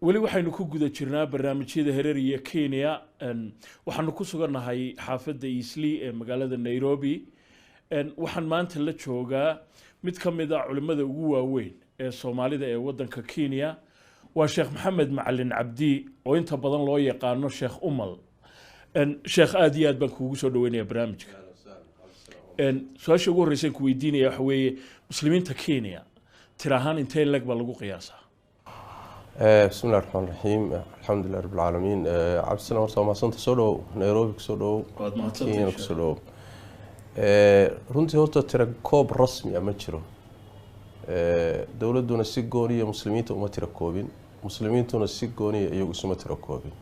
weli waxaynu ku guda jirnaa barnaamijyada Hareeriya Kenya waxaanu ku sugannahay xaafadda Eastleigh ee magaalada Nairobi waxaan maanta la joogaa mid ka mid ah culimada ugu waaweyn ee Soomaalida ee wadanka Kenya waa Sheekh Maxamed Macalin Cabdi oo inta badan loo yaqaano Sheekh Umal Sheekh aad iyo aad baan kuugu soo dhaweynayaa barnaamijka su'aasha ugu horreysa ku weydiinaya waxa weeye muslimiinta Kenya tirahaan intee lag baa lagu qiyaasaa بسم الله الرحمن الرحيم الحمد لله رب العالمين عبد السلام ورحمة الله سنت سودو نيروبي كسودو كينيا كسودو runtii horta tira koob rasmi ah ma jiro dawladuna si gooniya muslimiinta uma tira koobin muslimiintuna si gooniya iyagu isuma tira koobin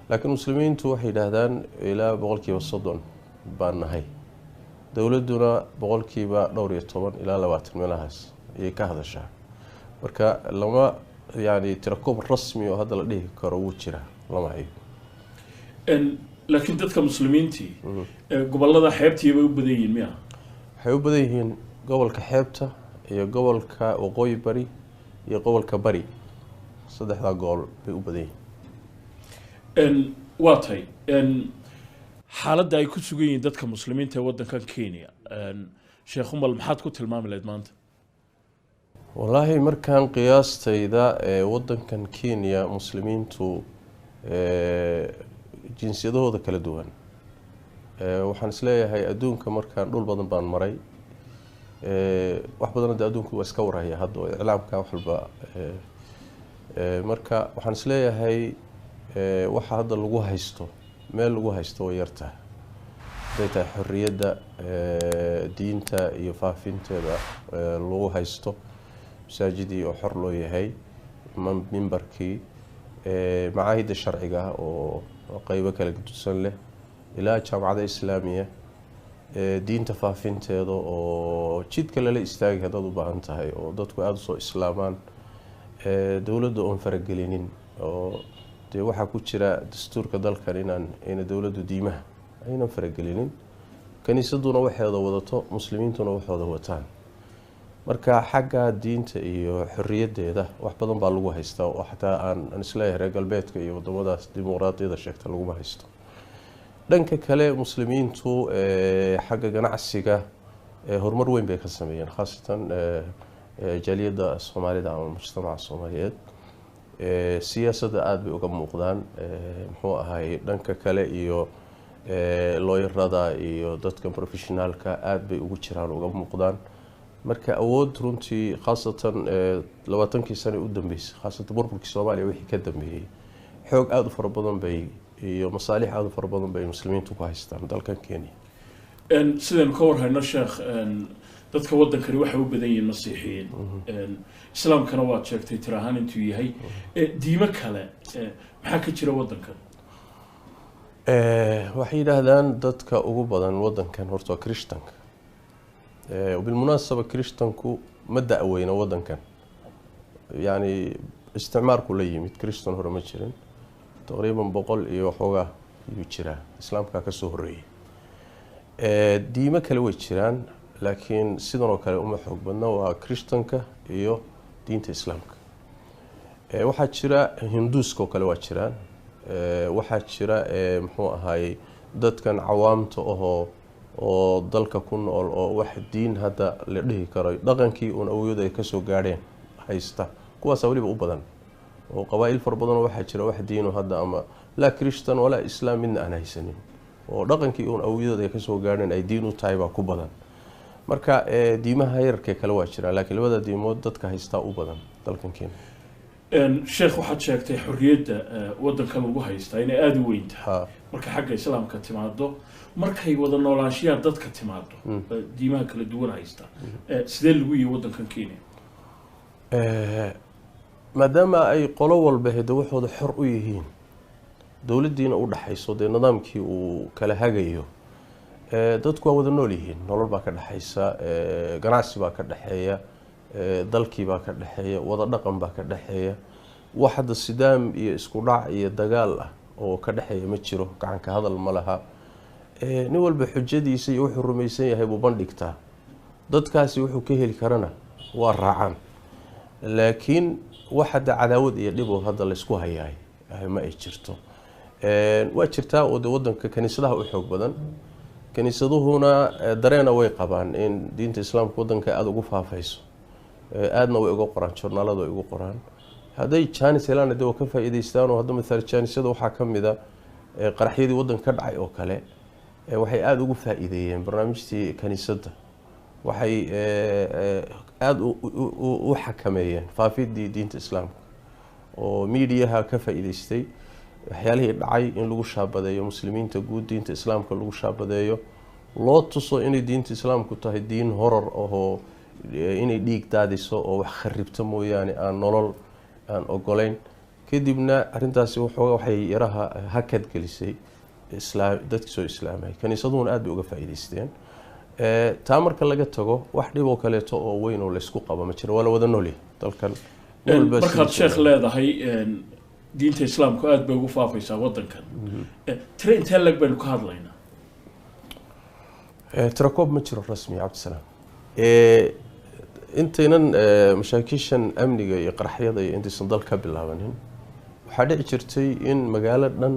laakiin muslimiintu waxay yiraahdaan ilaa 30% baan nahay dawladuna 12 ilaa 20 meelahaas ay ka hadashaa marka lama يعني تركوب رسمي وهذا اللي كرو جرا لما هي لكن dadka muslimiintii gobolada xeebtii way u badan miya waxay u badan yihiin gobolka xeebta iyo gobolka waqooyi bari iyo gobolka bari saddexda gobol bay u badan yihiin waatay xaaladda ay ku sugan yihiin dadka muslimiinta ee wadankan Kenya Sheekh Umal maxaad ku tilmaami lahayd maanta والله مركان قياستيدا ودنكن كينيا مسلمينتو جنسيadooda kala duwan waxaan isleeyahay adduunka markaan dhul badan baan maray wax badan adduunku waa iska waraya hadda islaamka wax walba marka waxaan isleeyahay waxa hadda lagu haysto meel lagu haysto way yartaa dadka xorriyada diinta iyo faafinteeda lagu haysto مساجدي أو حر له هي منبركي معاهد الشرعية أو قيبة كلا جدوسن له إلى جامعة إسلامية دين تفاهمين تهذا أو شيء كلا لا استاج هذا ضبع انتهى أو ضدك أدرسوا إسلامان دولة دون فرقلينين أو ده واحد كتير دستور كذل كرينا إن دولة ديمة أين فرقلينين كنيسة دون واحد وضعته مسلمين دون واحد وضعتان marka xagga diinta iyo xorriyadeeda wax badan baa lagu haystaa oo xataa aan isleeyahay reer galbeedka iyo wadamadaas dimuqraadiyada sheegta lagu haysto dhanka kale muslimiintu xagga ganacsiga horumar weyn bay ka sameeyeen khaasatan jaaliyada Soomaalida ama mujtamaca Soomaaliyeed siyaasadda aad bay uga muuqdaan muxuu ahay dhanka kale iyo looyarada iyo dadka professionalka aad bay ugu jiraan uga muuqdaan marka awood runtii khaasatan 20 sano u dambeysay khaasatan burburkii Soomaaliya wixii ka dambeeyay xoog aad u fara badan bay iyo masaalix aad u fara badan bay muslimiintu ku haystaan dalkan Kenya sidaan ka warhayno sheekh dadka wadankani waxay u badan yihiin masiixiyiin islaamkana waa sheegtay tirahaan intuu yahay diimo kale maxaa ka jira wadankan waxay yiraahdaan dadka ugu badan wadankan horta Kristaanka وبالمناسبة كريستانكو مدة أوينا ودن كان يعني استعمار كلية مت كريستان هو رمجرين تقريبا بقول يوحوها يوتشرا إسلام كسهرية ديما كلوي تشران لكن سيدنا كلا حق بدنا وكريستانك يو دين إسلامك واحد شرا هندوسكو كلوي تشران واحد شرا محو هاي دت كان عوامته أهو oo dalka ku nool oo wax diin hada la dhihi karo dhaqankii uu awoodo ay ka soo gaareen haysta kuwaas waliba u badan oo qabaa'il far badan waxa jira wax diin oo hada ama la Kristaan wala Islaam midna aan haysanin oo dhaqankii uu awoodo ay ka soo gaareen ay diin u tahay ba ku badan marka diimaha yarka kala waa jira laakiin labada diimood dadka haysta u badan dalkan Kenya sheekh waxaad sheegtay xorriyadda wadanka lagu haysta inay aad u weyn tahay marka xagga islaamka timaado markay wada noolaanshiyaha dadka timaado diimaha kala duwan haysta sidee lagu yahay wadankan Kenya maadaama ay qolo walba hada waxooda xor u yihiin dawladdiina u dhaxayso de nidaamkii uu kala hagayo dadku waa wada nool yihiin nolol baa ka dhaxaysa ganacsi baa ka dhaxeeya dalkii baa ka dhaxeeya wada dhaqan baa ka dhaxeeya waxda sidaam iyo isku dhac iyo dagaal ah oo ka dhaxeeya ma jiro gacan ka hadal ma laha nin walba xujadiisa iyo wuxuu rumaysan yahay buu bandhigtaa dadkaasi wuxuu ka heli karana waa raacaan laakiin waxa cadaawad iyo dhib oo hadda la isku hayaay ma ay jirto waa jirtaa oo wadanka kaniisadaha u xoog badan kaniisaduhuna dareena way qabaan in diinta islaamka wadanka aad ugu faafayso aadna way uga qoraan journaalada way ugu qoraan haday Chinese helaan dad ka faa'iideystaan oo hadda midal Chinese-da waxa kamida qaraxyadii wadanka ka dhacay oo kale waxay aad ugu faa'iideeyeen barnaamijtii kaniisada waxay aad u xakameeyeen faafidii diinta islaamka oo media ka faa'iideystay waxyaalihii dhacay in lagu shaabadeeyo muslimiinta guud diinta islaamka lagu shaabadeeyo loo tuso inay diinta islaamku tahay diin horor oo inay dhiig daadiso oo wax kharibto mooyaane aan nolol aan ogoleyn kadibna arintaasi waxay yaraha hakad gelisay dadka soo islaamay kaniisaduhuna aad bay uga faa'iideysteen taa marka laga tago wax dhib oo kaleeto oo weyn oo la isku qabo ma jiro wala wada nooli dalkan markaad sheekh leedahay diinta islaamku aad bay ugu faafaysaa wadankan tire intee lag baynu ka hadlaynaa تركوب مجرى رسمي عبد السلام intaynan mashaakishan amniga iyo qaraxyada iyo intii dalka bilaabanin waxa dhici jirtay in magaalo dhan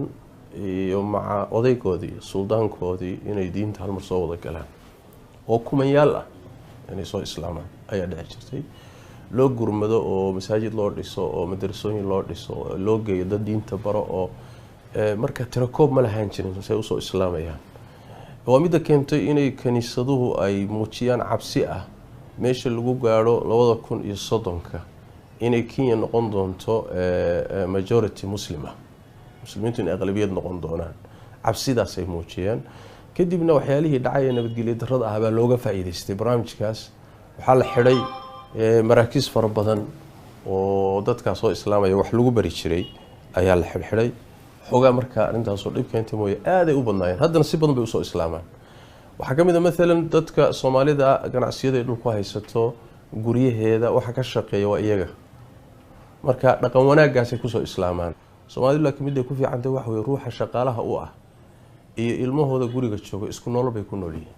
iyo maca odaygoodii suldaankoodii inay diinta hal mar soo wada galaan oo kumanyaal ah inay soo islaamaan ayaa dhici jirtay loo gurmado oo masaajid loo dhiso oo madrasooyin loo dhiso oo loo geeyo dad diinta baro oo marka tirakoob ma lahaan jirin say u soo islaamayaan waa mid keentay inay kaniisaduhu ay muujiyaan cabsi ah meesha lagu gaaro 2030 inay Kenya noqon doonto majority muslima muslimiintu in aqlabiyad noqon doonaan cabsidaas ay muujiyaan kadibna waxyaalihii dhacay nabadgelyo darrada ah baa looga faa'iideystay barnaamijkaas waxa la xiray maraakiis fara badan oo dadka soo islaamaya wax lagu bari jiray ayaa la xirxiray xogaa marka arintaas oo dhib keentay mooy aad ay u badnaayeen haddana si badan bay u soo islaamaan waxa kamid ah mesela dadka Soomaalida ganacsiyada dhulku haysato guriyaheeda waxa ka shaqeeya waa iyaga marka dhaqan wanaagaas ay ku soo islaamaan Soomaalidu laakiin mid ay ku fiican tahay waxa way ruuxa shaqaalaha u ah iyo ilmahooda guriga jooga isku nolol bay ku noolyihiin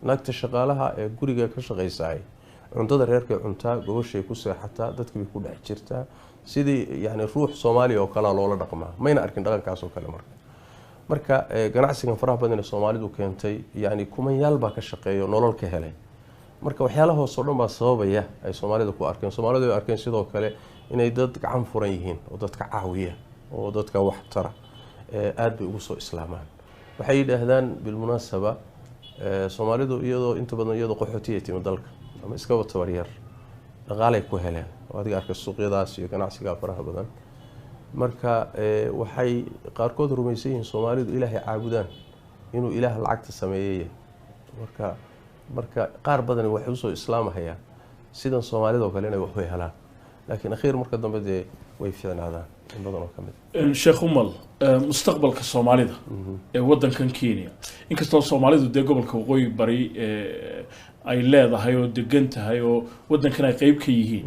naagta shaqaalaha ee guriga ka shaqeysay cuntada reerka cuntaa goboshay ku seexataa dadka bay ku dhex jirtaa sidii yani ruux Soomaali oo kala loola dhaqmaa mayna arkin dhaqankaas oo kale marka ganacsigan faraha badan ee Soomaalidu keentay yani kumanyaal baa ka shaqeeyo nolol ka helay marka waxyaalaha soo dhan baa sababaya ay Soomaalidu ku arkeen Soomaalidu ay arkeen sidoo kale inay dad gacan furan yihiin oo dadka caawiya oo dadka wax tara aad bay ugu soo islaamaan waxay yiraahdaan bil munaasaba Soomaalidu iyadoo inta badan iyadoo qaxootiga timid dalka ama iska wada tabariyar dhaqaalay ku heleen oo adiga arka suuqyadaas iyo ganacsiga faraha badan marka waxay qaarkood rumaysan yihiin Soomaalidu Ilaahay caabudaan inuu Ilaah lacagta sameeyay marka qaar badan waxay u soo islaamahayaan sidan Soomaalida oo kale inay wax helaan laakiin akhiir marka dambe way fiicnaadaan in badan oo kamid Sheekh Umal mustaqbalka Soomaalida ee wadankan Kenya inkastoo Soomaalidu gobolka waqooyi bari ay leedahay oo degan tahay oo wadankan ay qayb ka yihiin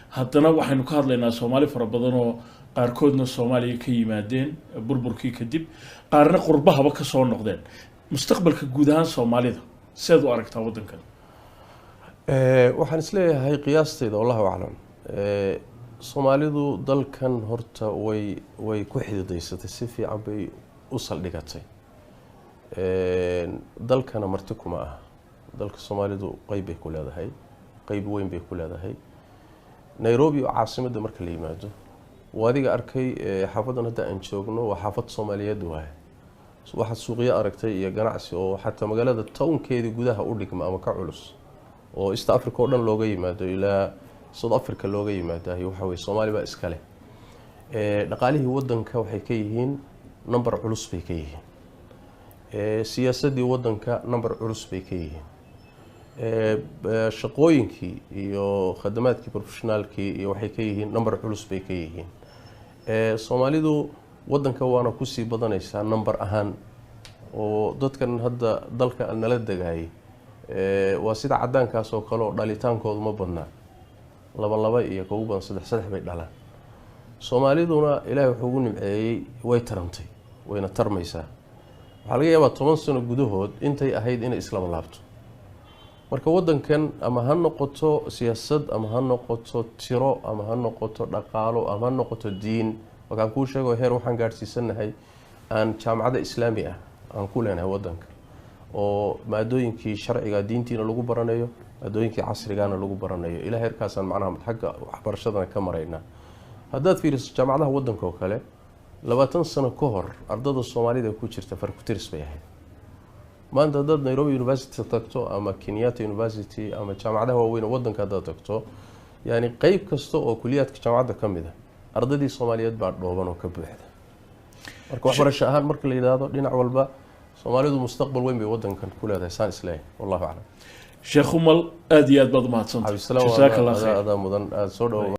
haddana waxaynu ka hadlaynaa Soomaali fara badan oo qaarkoodna Soomaaliya ka yimaadeen burburkii kadib qaarna qurbahaba ka soo noqdeen mustaqbalka guud ahaan Soomaalida sidoo aragtaa wadankan waxaan isleeyahay qiyaastayda wallahu a'lam Soomaalidu dalkan horta way ku xididaysatay si fiican bay u saldhigatay dalkana marti kuma ah dalka Soomaalidu qayb bay ku leedahay qayb weyn bay ku leedahay Nairobi oo caasimadda marka la yimaado wadiga arkay xaafadan hadda aan joogno waa xaafad Soomaaliyeed waxa suuqiyo aragtay iyo ganacsi oo xataa magaalada townkeeda gudaha u dhigma ama ka culus oo East Africa oo dhan looga yimaado ilaa South Africa looga yimaado waxa way Soomaali ba iska leh dhaqaalihii wadanka waxay ka yihiin number culus bay ka yihiin siyaasadii wadanka number culus bay ka yihiin shaqooyinkii iyo khadamaadkii professionalkii iyo waxay ka yihiin number culus bay ka yihiin Soomaalidu wadanka waana ku sii badanaysaa number ahaan oo dadkan hadda dalka nala dagaayay waa sida cadaankaas oo kale oo dhalitaankoodu ma badna laba iyo kuwa badan saddex bay dhalaan Soomaaliduna Ilaahay wuxuu ugu nimceeyay way tarantay wayna tarmaysaa waxa laga yaabaa 10 sano gudahood intay ahayd inay islaam laabto marka wadankan ama ha noqoto siyaasad ama ha noqoto tiro ama ha noqoto dhaqaalo ama ha noqoto diin waxaan kuu sheego heer waxaan gaarsiisanahay aan jaamacada islaami ah aan ku leenahay wadanka oo maadooyinkii sharciga diintiina lagu baranayo maadooyinkii casrigaana lagu baranayo ilaa heerkaasaan macnaha xagga waxbarashadana ka maraynaa haddaad fiiriso jaamacadaha wadanka oo kale 20 sano ka hor ardada Soomaalida ku jirta farkutiris bay ahayd maanta dad Nairobi University tagto ama Kenyatta University ama jaamacadaha waaweyn wadanka dad tagto yani qayb kasta oo kulliyadka jaamacada kamid ah ardadii Soomaaliyeed baa dhooban oo ka buuxda marka waxbarasho ahaan marka la yiraahdo dhinac walba Soomaalidu mustaqbal weyn bay wadankan ku leedahay saan islaahay wallahi a'lam Sheekh Umal aad iyo aad baad mahadsantahay jazakallahu khayr